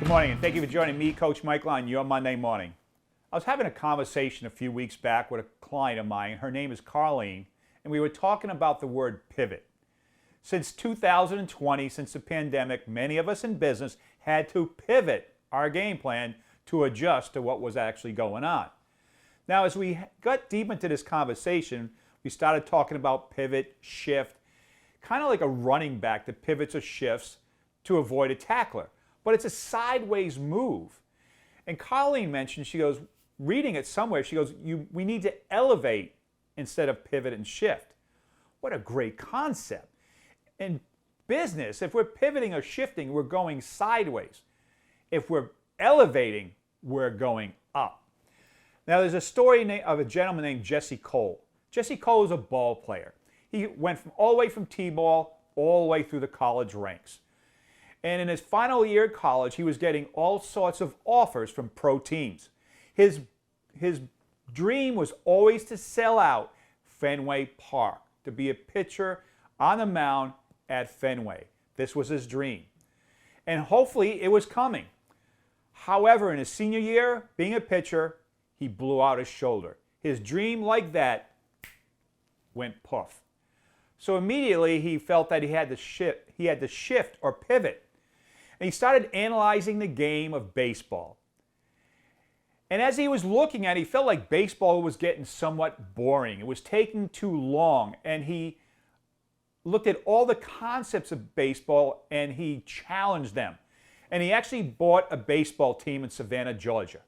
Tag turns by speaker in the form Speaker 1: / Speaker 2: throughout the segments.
Speaker 1: Good morning, and thank you for joining me, Coach Michael, on your Monday morning. I was having a conversation a few weeks back with a client of mine. Her name is Colleen, and we were talking about the word pivot. Since 2020, since the pandemic, many of us in business had to pivot our game plan to adjust to what was actually going on. Now, as we got deep into this conversation, we started talking about pivot, shift, kind of like a running back that pivots or shifts to avoid a tackler. But it's a sideways move. And Colleen mentioned, she goes, reading it somewhere, she goes, we need to elevate instead of pivot and shift. What a great concept. In business, if we're pivoting or shifting, we're going sideways. If we're elevating, we're going up. Now, there's a story of a gentleman named Jesse Cole. Jesse Cole is a ball player. He went all the way from T-ball all the way through the college ranks. And in his final year of college, he was getting all sorts of offers from pro teams. His dream was always to sell out Fenway Park, to be a pitcher on the mound at Fenway. This was his dream. And hopefully it was coming. However, in his senior year, being a pitcher, he blew out his shoulder. His dream like that went poof. So immediately he felt that he had to shift or pivot. And he started analyzing the game of baseball. And as he was looking at it, he felt like baseball was getting somewhat boring. It was taking too long. And he looked at all the concepts of baseball and he challenged them. And he actually bought a baseball team in Savannah, Georgia.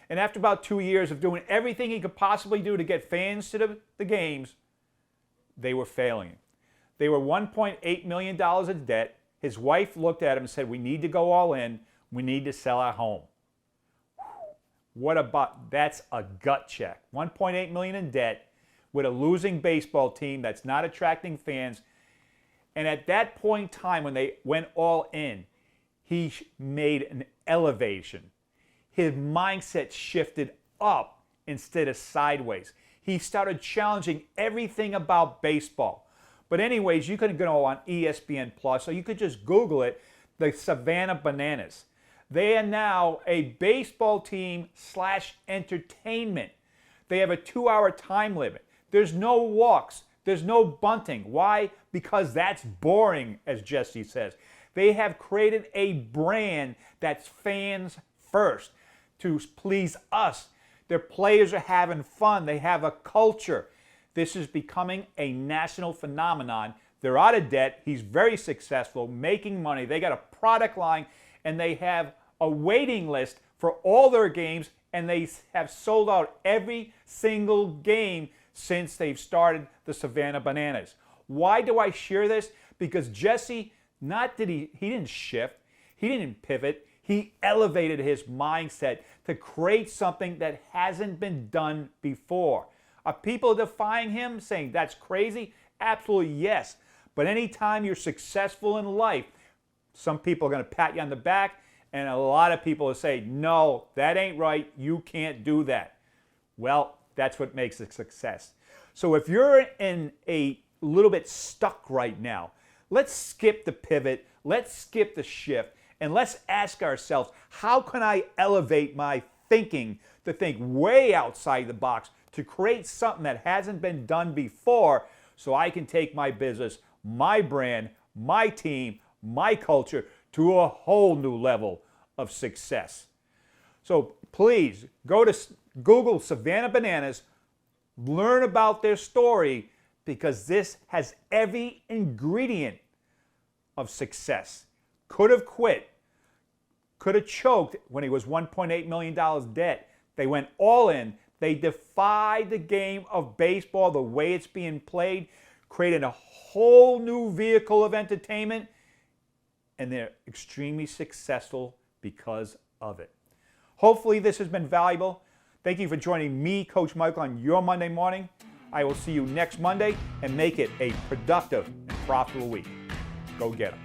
Speaker 1: And after about 2 years of doing everything he could possibly do to get fans to the games, they were failing. They were $1.8 million in debt. His wife looked at him and said, we need to go all in. We need to sell our home. What about, that's a gut check. $1.8 million in debt with a losing baseball team that's not attracting fans. And at that point in time when they went all in, he made an elevation. His mindset shifted up instead of sideways. He started challenging everything about baseball. But anyways, you can go on ESPN Plus, or you could just Google it, the Savannah Bananas. They are now a baseball team / entertainment. They have a 2-hour time limit. There's no walks. There's no bunting. Why? Because that's boring, as Jesse says. They have created a brand that's fans first to please us. Their players are having fun. They have a culture. This is becoming a national phenomenon. They're out of debt. He's very successful, making money. They got a product line, and they have a waiting list for all their games, and they have sold out every single game since they've started the Savannah Bananas. Why do I share this? Because Jesse, he didn't shift. He didn't pivot. He elevated his mindset to create something that hasn't been done before. Are people defying him, saying that's crazy? Absolutely yes. But anytime you're successful in life, some people are going to pat you on the back, and a lot of people will say, no, that ain't right. You can't do that. Well, that's what makes a success. So if you're in a little bit stuck right now, let's skip the pivot, let's skip the shift, and let's ask ourselves, how can I elevate my thinking to think way outside the box, to create something that hasn't been done before, so I can take my business, my brand, my team, my culture to a whole new level of success. So please go to Google Savannah Bananas, learn about their story, because this has every ingredient of success. Could have quit, could have choked when he was $1.8 million debt. They went all in. They defied the game of baseball, the way it's being played, created a whole new vehicle of entertainment, and they're extremely successful because of it. Hopefully this has been valuable. Thank you for joining me, Coach Michael, on your Monday morning. I will see you next Monday, and make it a productive and profitable week. Go get them.